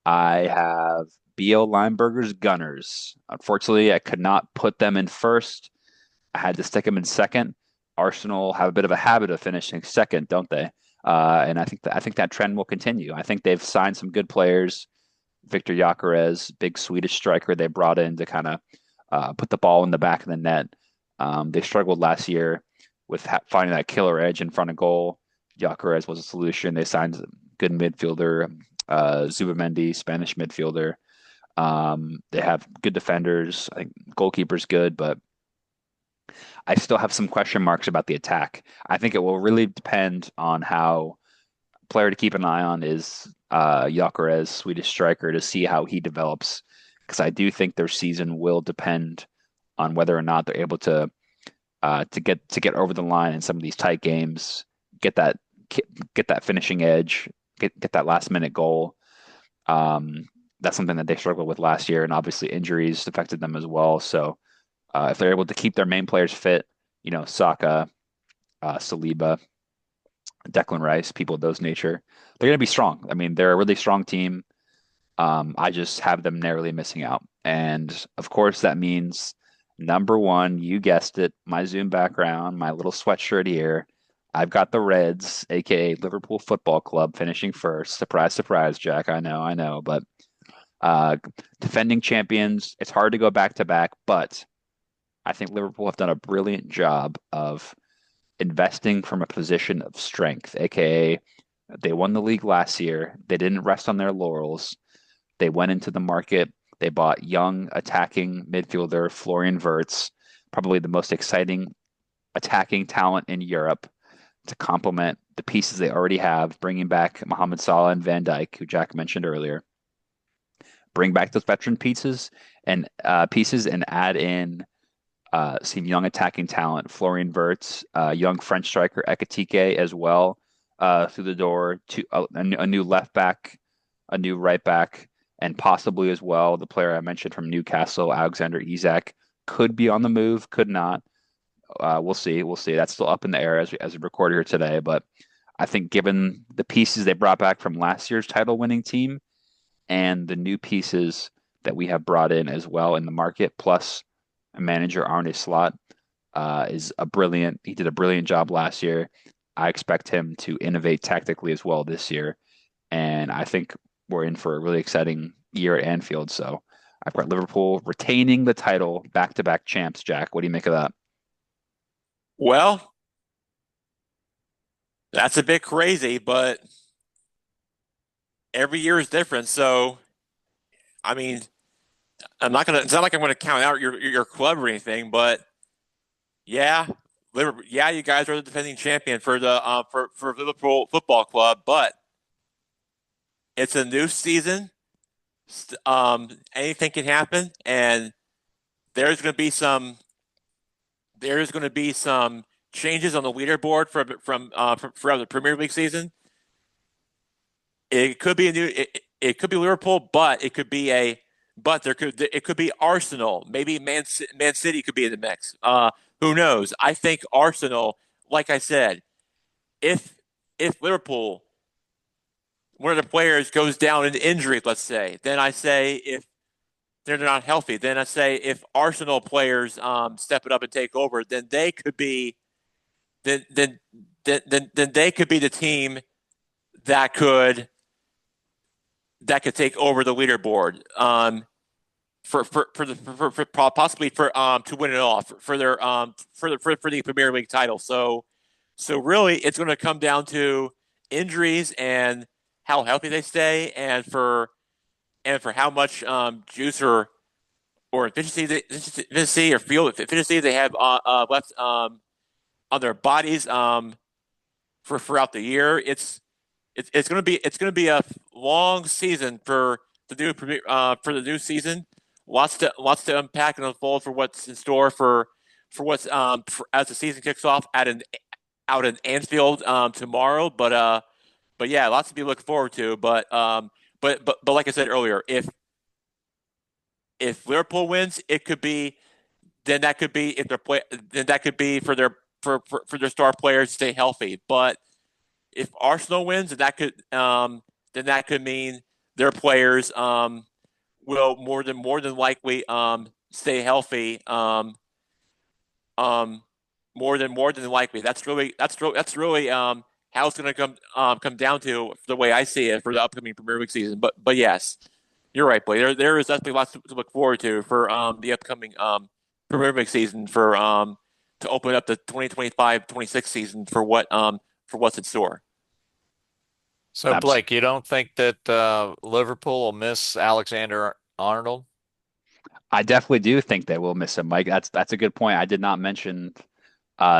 I have BL Lineberger's Gunners. Unfortunately, I could not put them in first. I had to stick them in second. Arsenal have a bit of a habit of finishing second, don't they? And I think that trend will continue. I think they've signed some good players. Victor Gyökeres, big Swedish striker, they brought in to kind of put the ball in the back of the net. They struggled last year with finding that killer edge in front of goal. Gyökeres was a solution. They signed a good midfielder, Zubamendi, Spanish midfielder. They have good defenders. I think goalkeeper's good, but I still have some question marks about the attack. I think it will really depend on how player to keep an eye on is Gyökeres, Swedish striker, to see how he develops. Because I do think their season will depend on whether or not they're able to get over the line in some of these tight games, get that get that finishing edge, get that last minute goal. That's something that they struggled with last year, and obviously injuries affected them as well. So if they're able to keep their main players fit, Saka, Saliba, Declan Rice, people of those nature, they're going to be strong. I mean, they're a really strong team. I just have them narrowly missing out. And of course, that means number one, you guessed it, my Zoom background, my little sweatshirt here. I've got the Reds, aka Liverpool Football Club, finishing first. Surprise, surprise, Jack. I know, but Uh, Defending champions, it's hard to go back to back, but I think Liverpool have done a brilliant job of investing from a position of strength, aka they won the league last year. They didn't rest on their laurels. They went into the market. They bought young attacking midfielder Florian Wirtz, probably the most exciting attacking talent in Europe to complement the pieces they already have, bringing back Mohamed Salah and Van Dijk, who Jack mentioned earlier. Bring back those veteran pieces and add in some young attacking talent, Florian Wirtz, young French striker Ekitike as well through the door, to a new left back, a new right back, and possibly as well the player I mentioned from Newcastle, Alexander Isak, could be on the move, could not. We'll see. We'll see. That's still up in the air as we record here today. But I think given the pieces they brought back from last year's title winning team and the new pieces that we have brought in as well in the market, plus manager Arne Slot he did a brilliant job last year. I expect him to innovate tactically as well this year. And I think we're in for a really exciting year at Anfield. So I've got Liverpool retaining the title, back-to-back champs. Jack, what do you make of that? Well, that's a bit crazy, but every year is different. So, I mean, it's not like I'm gonna count out your club or anything, but yeah, yeah, you guys are the defending champion for the for Liverpool Football Club, but it's a new season. Anything can happen, and there's going to be some there's going to be some changes on the leaderboard from the Premier League season. It could be it could be Liverpool, but it could be Arsenal. Maybe Man City could be in the mix. Who knows? I think Arsenal, like I said, if Liverpool, one of the players goes down in injury, let's say, then I say if they're not healthy, then I say if Arsenal players step it up and take over, then they could be then then then they could be the team that could take over the leaderboard. For possibly for to win it all for their for the Premier League title. So really, it's going to come down to injuries and how healthy they stay, and for how much juice or efficiency or field efficiency they have left on their bodies for throughout the year. It's going to be a long season for the new season. Lots to unpack and unfold for what's in store as the season kicks off out in Anfield tomorrow. But yeah, lots to be looking forward to. But like I said earlier, if Liverpool wins, it could be then that could be if their play then that could be for their star players to stay healthy. But if Arsenal wins, then that could mean their players will more than likely stay healthy. More than likely. That's really how it's going to come down to the way I see it for the upcoming Premier League season. But yes, you're right, Blake. There is definitely lots to look forward to for the upcoming Premier League season to open up the 2025-26 season for what's in store. So Blake, you don't think that Liverpool will miss Alexander Arnold? I definitely do think they will miss him, Mike. That's a good point. I did not mention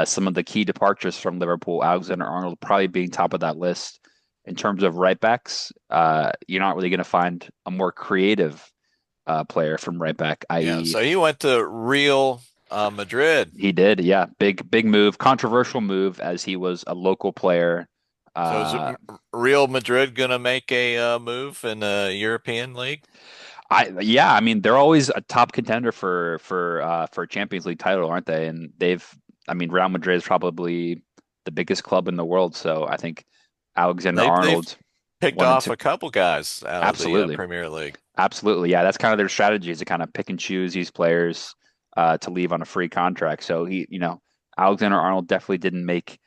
some of the key departures from Liverpool. Alexander Arnold probably being top of that list in terms of right backs. You're not really going to find a more creative player from right back, Yeah, i.e., so he went to Real Madrid. he did. Yeah, big move, controversial move as he was a local player. So is Real Madrid gonna make a move in the European League? I mean, they're always a top contender for Champions League title, aren't they? And I mean, Real Madrid is probably the biggest club in the world, so I think Alexander They've Arnold picked wanted off to a couple guys out of the absolutely, Premier League. absolutely, yeah. That's kind of their strategy is to kind of pick and choose these players to leave on a free contract. So Alexander Arnold definitely didn't make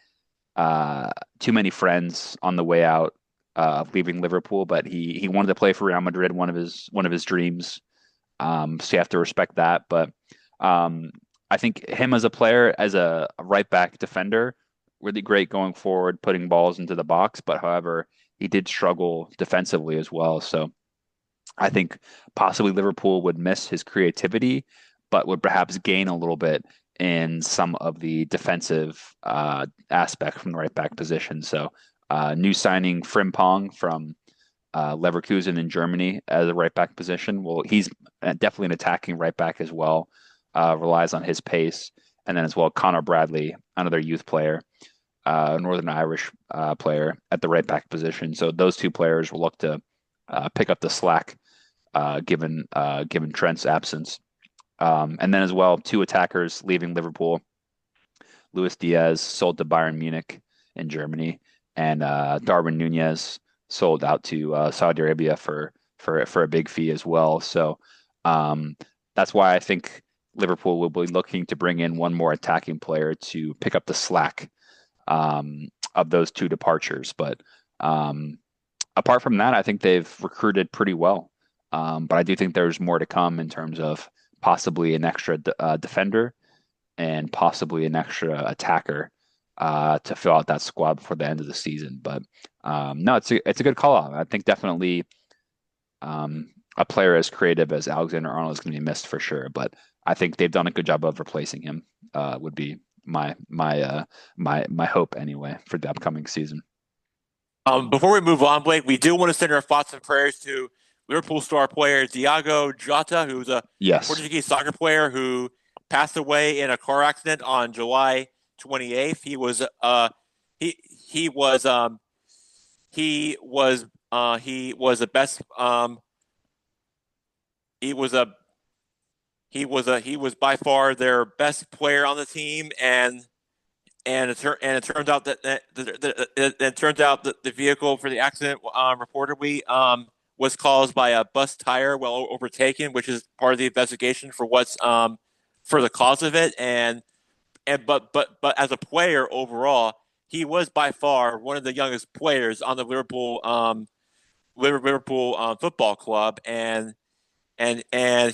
too many friends on the way out of leaving Liverpool, but he wanted to play for Real Madrid, one of his dreams. So you have to respect that. But um, I think him as a player, as a right back defender, really great going forward, putting balls into the box. But however, he did struggle defensively as well. So I think possibly Liverpool would miss his creativity, but would perhaps gain a little bit in some of the defensive aspect from the right back position. So new signing Frimpong from Leverkusen in Germany as a right back position. Well, he's definitely an attacking right back as well. Relies on his pace, and then as well Connor Bradley, another youth player, Northern Irish player at the right back position. So those two players will look to pick up the slack given Trent's absence. And then as well, two attackers leaving Liverpool. Luis Diaz sold to Bayern Munich in Germany, and Darwin Nunez sold out to Saudi Arabia for a big fee as well. So um, that's why I think Liverpool will be looking to bring in one more attacking player to pick up the slack of those two departures. But apart from that, I think they've recruited pretty well. But I do think there's more to come in terms of possibly an extra defender and possibly an extra attacker to fill out that squad before the end of the season. But no, it's a good call out. I think definitely a player as creative as Alexander Arnold is going to be missed for sure. But I think they've done a good job of replacing him. Would be my hope anyway for the upcoming season. Before we move on, Blake, we do want to send our thoughts and prayers to Liverpool star player Diogo Jota, who's a Yes. Portuguese soccer player who passed away in a car accident on July 28th. He was the best he was by far their best player on the team, and it turns out that the vehicle for the accident reportedly was caused by a bus tire while overtaken, which is part of the investigation for what's for the cause of it. But as a player overall, he was by far one of the youngest players on the Liverpool Football Club, and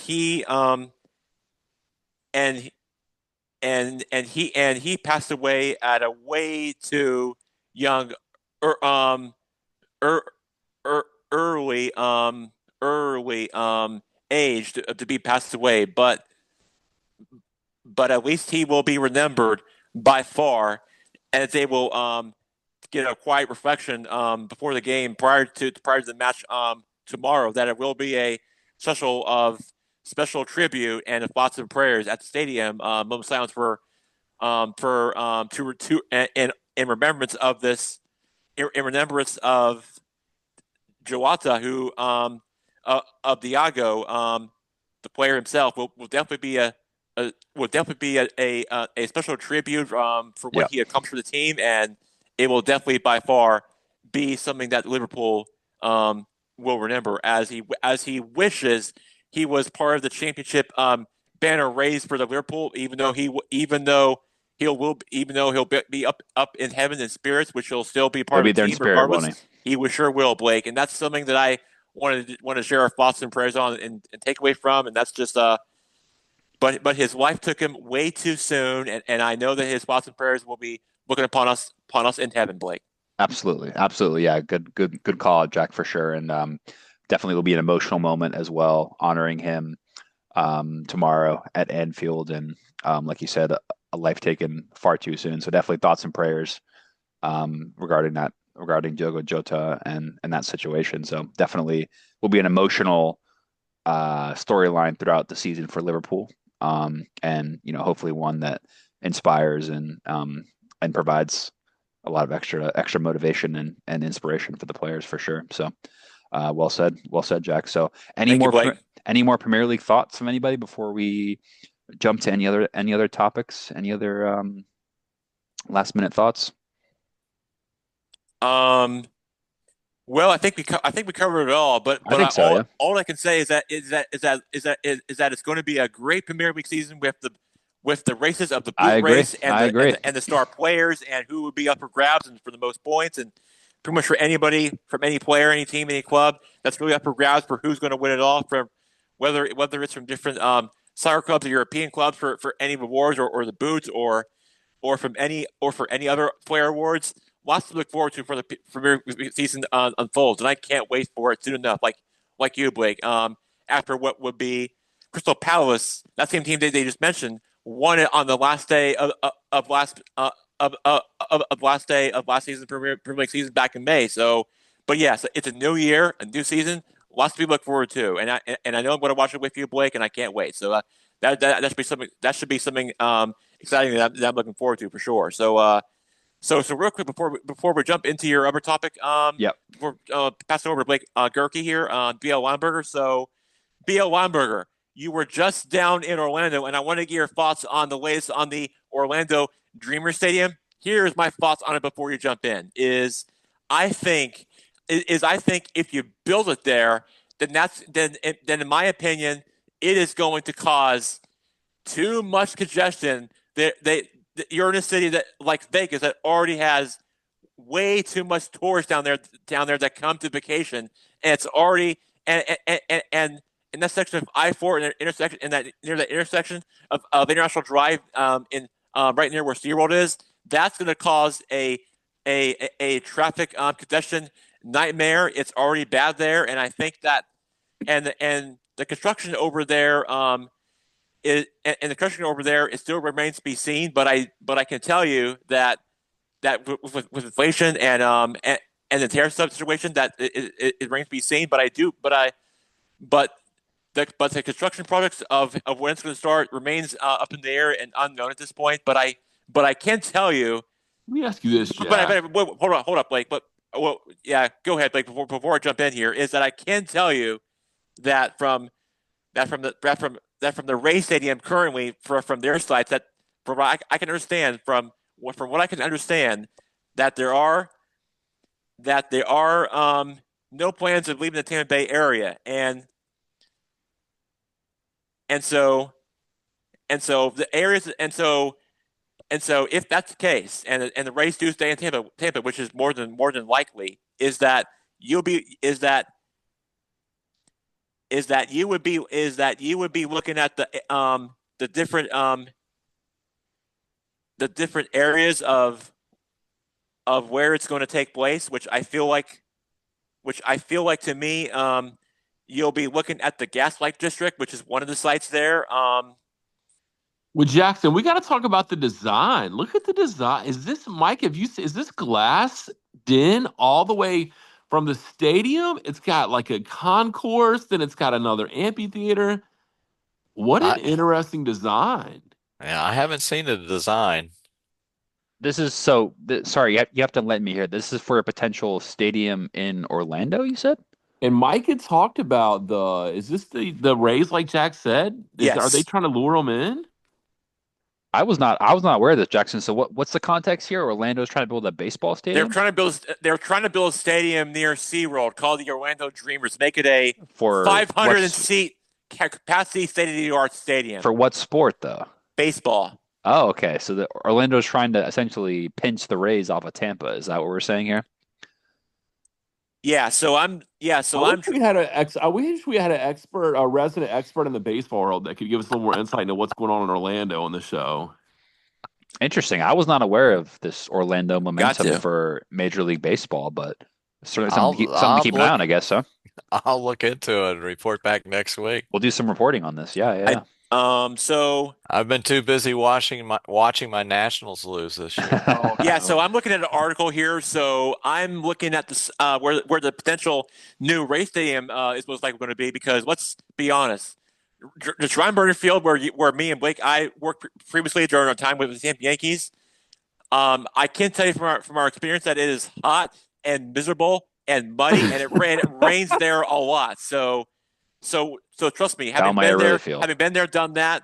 he passed away at a way too young, um, er, er, early age to be passed away, but at least he will be remembered by far, and they will get a quiet reflection before the game prior to the match tomorrow, that it will be a special tribute and thoughts and prayers at the stadium. Moment of silence for to in remembrance of this, in remembrance of Jota, who of Diago, the player himself, will definitely be a special tribute for Yeah. what he accomplished for the team, and it will definitely by far be something that Liverpool will remember, as he wishes he was part of the championship banner raised for the Liverpool, even though he'll be up in heaven in spirits, which he'll still be He'll part be of the there in team spirit, won't regardless. he? Sure will, Blake, and that's something that I want to share our thoughts and prayers on and take away from, and that's just But his wife took him way too soon, and I know that his thoughts and prayers will be looking upon us in heaven, Blake. Absolutely, absolutely. Yeah, good call, Jack, for sure. And definitely will be an emotional moment as well, honoring him tomorrow at Anfield. And like you said, a life taken far too soon. So definitely thoughts and prayers regarding Diogo Jota and that situation. So definitely will be an emotional storyline throughout the season for Liverpool. And hopefully one that inspires and provides a lot of extra motivation and inspiration for the players for sure. So well said, Jack. So Thank you, Blake. any more Premier League thoughts from anybody before we jump to any other topics? Any other last minute thoughts? Well, I think we covered it all. But I think so. Yeah, all I can say is that it's going to be a great Premier League season with the races of the I boot agree. race and I agree. the star players and who would be up for grabs and for the most points, and pretty much for anybody, from any player, any team, any club. That's really up for grabs for who's going to win it all. From whether it's from different soccer clubs or European clubs for any awards or the boots or for any other player awards. Lots to look forward to for the Premier season unfolds, and I can't wait for it soon enough. Like you, Blake. After what would be Crystal Palace, that same team they just mentioned, won it on the last day of last of last day of last season Premier League season back in May. So, but yes, it's a new year, a new season, lots to look forward to, and I know I'm going to watch it with you, Blake, and I can't wait. So that should be something exciting that I'm looking forward to for sure. So real quick before we jump into your other topic, Yep. before pass it over to Blake Gerke here on BL Weinberger. So BL Weinberger, you were just down in Orlando, and I want to get your thoughts on the latest on the Orlando Dreamer Stadium. Here's my thoughts on it before you jump in. I think I think if you build it there, then in my opinion, it is going to cause too much congestion. You're in a city that like Vegas that already has way too much tourists down there that come to vacation, and it's already and in that section of I-4 in that intersection in that near the intersection of International Drive in right near where SeaWorld is, that's going to cause a traffic congestion nightmare. It's already bad there, and I think that and the construction over there and the construction over there it still remains to be seen. But I can tell you that with inflation and the tariff situation that it remains to be seen. But the construction projects of when it's going to start remains up in the air and unknown at this point. But I can tell you. Let me ask you this, Jack. Hold up, Blake. But well, yeah, go ahead, Blake. Before I jump in here, is that I can tell you that from the Ray Stadium currently from their sites that from what I can understand from what I can understand that there are no plans of leaving the Tampa Bay area and so the areas and so if that's the case and the Rays do stay in Tampa, which is more than likely, is that you would be looking at the different areas of where it's going to take place, which I feel like to me you'll be looking at the Gaslight District, which is one of the sites there. Well, Jackson, we got to talk about the design. Look at the design. Is this, Mike? Is this glass in all the way from the stadium? It's got like a concourse, then it's got another amphitheater. What an I interesting design. yeah, I haven't seen the design. This is sorry, you have to let me hear. This is for a potential stadium in Orlando, you said? And Mike had talked about is this the Rays, like Jack said? Are they Yes, trying to lure them in? I was not aware of this, Jackson. So what's the context here? Orlando's trying to build a baseball stadium they're trying to build a stadium near SeaWorld called the Orlando Dreamers, make it a for 500 seat capacity state of the art stadium. for what sport though? Baseball. Oh, okay. So the Orlando's trying to essentially pinch the Rays off of Tampa. Is that what we're saying here? Yeah, so I'm yeah, I so I'm wish we had I wish we had a resident expert in the baseball world that could give us a little more insight into what's going on in Orlando on the show. Interesting. I was not aware of this Orlando got momentum to. for Major League Baseball, but certainly something to I'll keep an eye look on, I guess. So I'll look into it and report back next week. we'll do some reporting on this. Yeah, I yeah. so I've been too busy watching my Nationals lose this year. Oh yeah, so no. I'm looking at an article here. So I'm looking at this where the potential new race stadium is most likely going to be because let's be honest, the Scheinberger Field where me and Blake I worked previously during our time with the Tampa Yankees. I can tell you from our experience that it is hot and miserable and muddy and it rains there a lot. So trust me, How might I really feel? having been there, done that,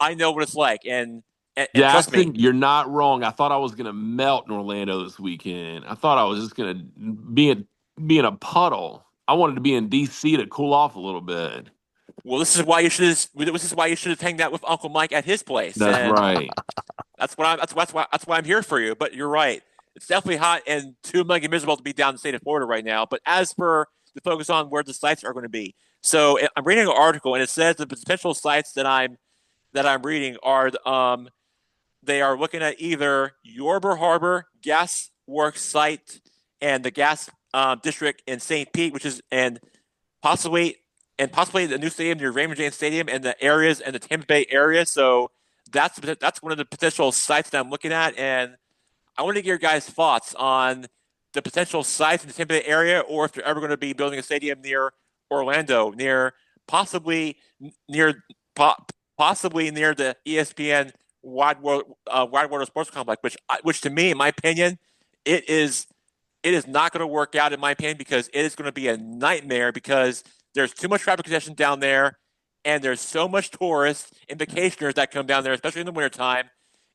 I know what it's like, and trust me, Jackson, you're not wrong. I thought I was gonna melt in Orlando this weekend. I thought I was just gonna be in a puddle. I wanted to be in DC to cool off a little bit. well, this is why you should have hanged out with Uncle Mike at his place, That's and right. that's why I'm here for you. But you're right, It's definitely hot and too muggy and miserable to be down in the state of Florida right now. But as for the focus on where the sites are going to be, so I'm reading an article and it says the potential sites that I'm reading are they are looking at either Yorba Harbor Gas Works site and the gas district in St. Pete, which is possibly possibly the new stadium near Raymond James Stadium and the areas and the Tampa Bay area. So that's one of the potential sites that I'm looking at, and I want to get your guys' thoughts on the potential sites in the Tampa Bay area, or if they're ever going to be building a stadium near Orlando, possibly near po- possibly near the ESPN Wide World Sports Complex, which to me, in my opinion, it is it is not going to work out in my opinion because it is going to be a nightmare because there's too much traffic congestion down there, and there's so much tourists and vacationers that come down there, especially in the wintertime.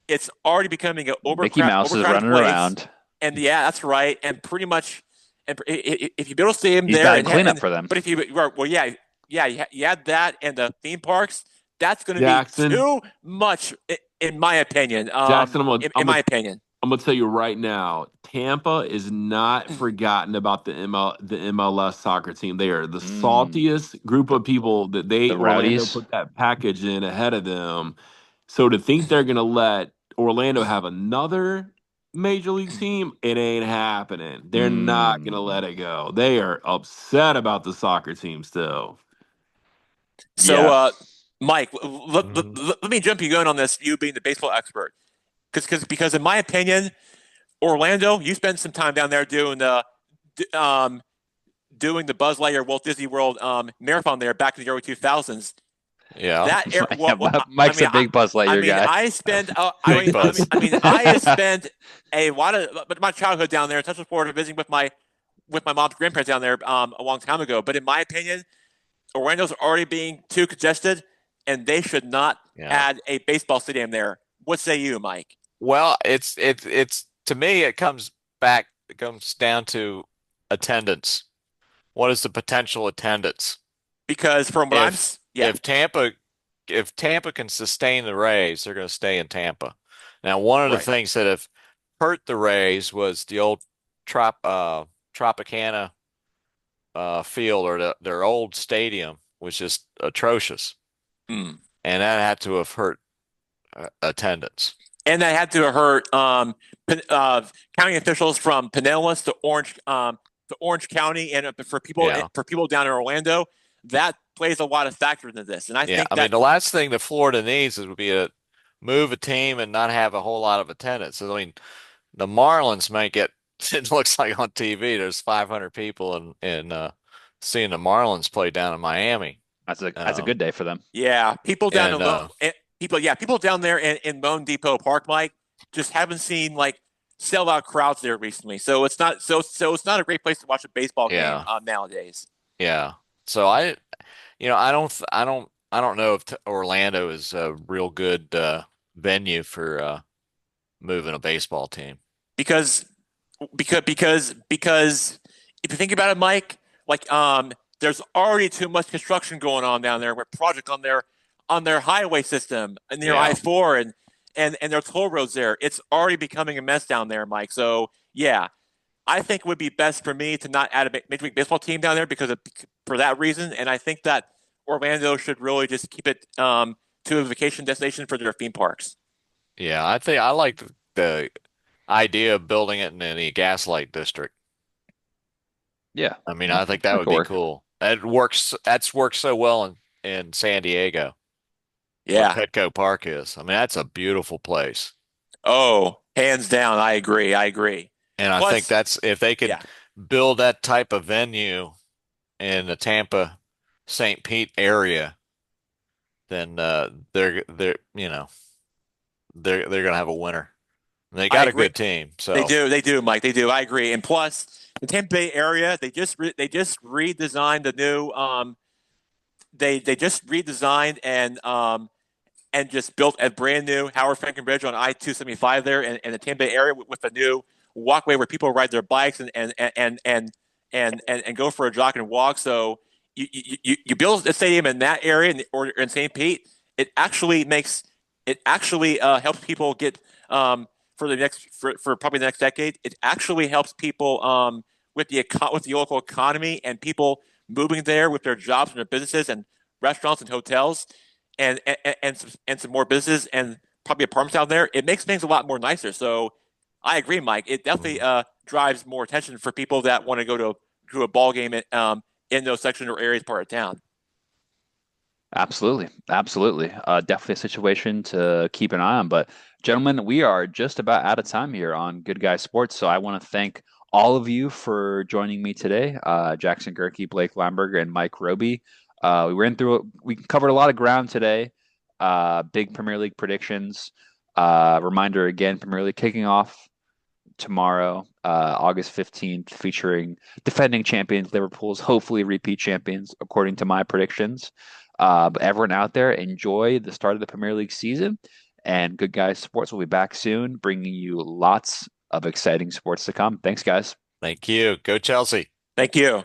It's already becoming an Mickey Mouse is overcrowded running place, around. and yeah, that's right. And pretty much, and if you build a stadium He's there, batting cleanup for them. but if you well, yeah, you add that and the theme parks, that's going to be Jackson, too much, in my opinion. Jackson, In my opinion, I'm gonna tell you right now, Tampa is not forgotten about the MLS soccer team. They are the Mm, saltiest group of people that the Orlando Rowdies. put that package in ahead of them. So to think they're gonna let Orlando have another major league team, it ain't happening. They're not gonna let Mm, it go. They are upset about the soccer team still. so yeah. Mike, Mhm. let me jump you in on this. You being the baseball expert, because in my opinion, Orlando, you spent some time down there um, doing the Buzz Lightyear Walt Disney World marathon there back in the early 2000s. Yeah, Mike's a big Buzz I Lightyear mean, guy. I spent big buzz. I have spent a lot of my childhood down there in Central Florida visiting with my mom's grandparents down there a long time ago. But in my opinion, Orlando's already being too congested, and they should not Yeah. add a baseball stadium there. What say you, Mike? Well, it's to me it comes down to attendance. What is the potential attendance? Because from what If yeah, if Tampa if Tampa can sustain the Rays, they're going to stay in Tampa. Now, one of the right. things that have hurt the Rays was the old Tropicana field or their old stadium was just atrocious, Mm. and that had to have hurt attendance. And that had to hurt county officials from Pinellas to Orange County, and Yeah. for people down in Orlando, that plays a lot of factors into this. And I Yeah, think I mean that the last thing that Florida needs is would be to move a team and not have a whole lot of attendance. So, I mean, the Marlins might get. It looks like on TV there's 500 people in seeing the Marlins play down in Miami. That's a Um, good day for them. yeah, and people down there in Lone Depot Park, Mike, just haven't seen like sellout crowds there recently. So it's not a great place to watch a baseball game yeah, nowadays. yeah. So I don't know if Orlando is a real good venue for moving a baseball team. Because because if you think about it, Mike, like there's already too much construction going on down there with project on their highway system and near Yeah. I-4 and their toll roads there. It's already becoming a mess down there, Mike. So yeah, I think it would be best for me to not add a Major League Baseball team down there for that reason. And I think that Orlando should really just keep it to a vacation destination for their theme parks. Yeah, I think I like the idea of building it in the Gaslight District. Yeah, I mean, I think that that would could be work. cool. It works. That's worked so well in San Diego, where Yeah. Petco Park is. I mean, that's a beautiful place. Oh, hands down, I agree. I agree. And I think Plus, that's if they could yeah, build that type of venue in the Tampa, St. Pete area, then they're they're gonna have a winner. And they I got a agree. good team, They so do. They do, Mike. They do. I agree. And plus, the Tampa Bay area, they just redesigned the new they just redesigned and just built a brand new Howard Franklin Bridge on I-275 there in the Tampa Bay area with a new walkway where people ride their bikes and go for a jog and walk. So you build a stadium in that area or in St. Pete, it actually helps people get for for probably the next decade. It actually helps people with with the local economy and people moving there with their jobs and their businesses and restaurants and hotels and some more business and probably apartments down there. It makes things a lot more nicer. So I agree, Mike. It definitely drives more attention for people that want to go to a ball game in those sections or areas part of town. Absolutely. Absolutely. Definitely a situation to keep an eye on. But, gentlemen, we are just about out of time here on Good Guy Sports. So I want to thank all of you for joining me today. Jackson Gerke, Blake Lamberger, and Mike Roby. We covered a lot of ground today. Big Premier League predictions. Reminder again, Premier League kicking off tomorrow, August 15th, featuring defending champions Liverpool's, hopefully repeat champions, according to my predictions. But everyone out there, enjoy the start of the Premier League season. And Good Guys Sports will be back soon, bringing you lots of exciting sports to come. Thanks, guys. Thank you. Go Chelsea. Thank you.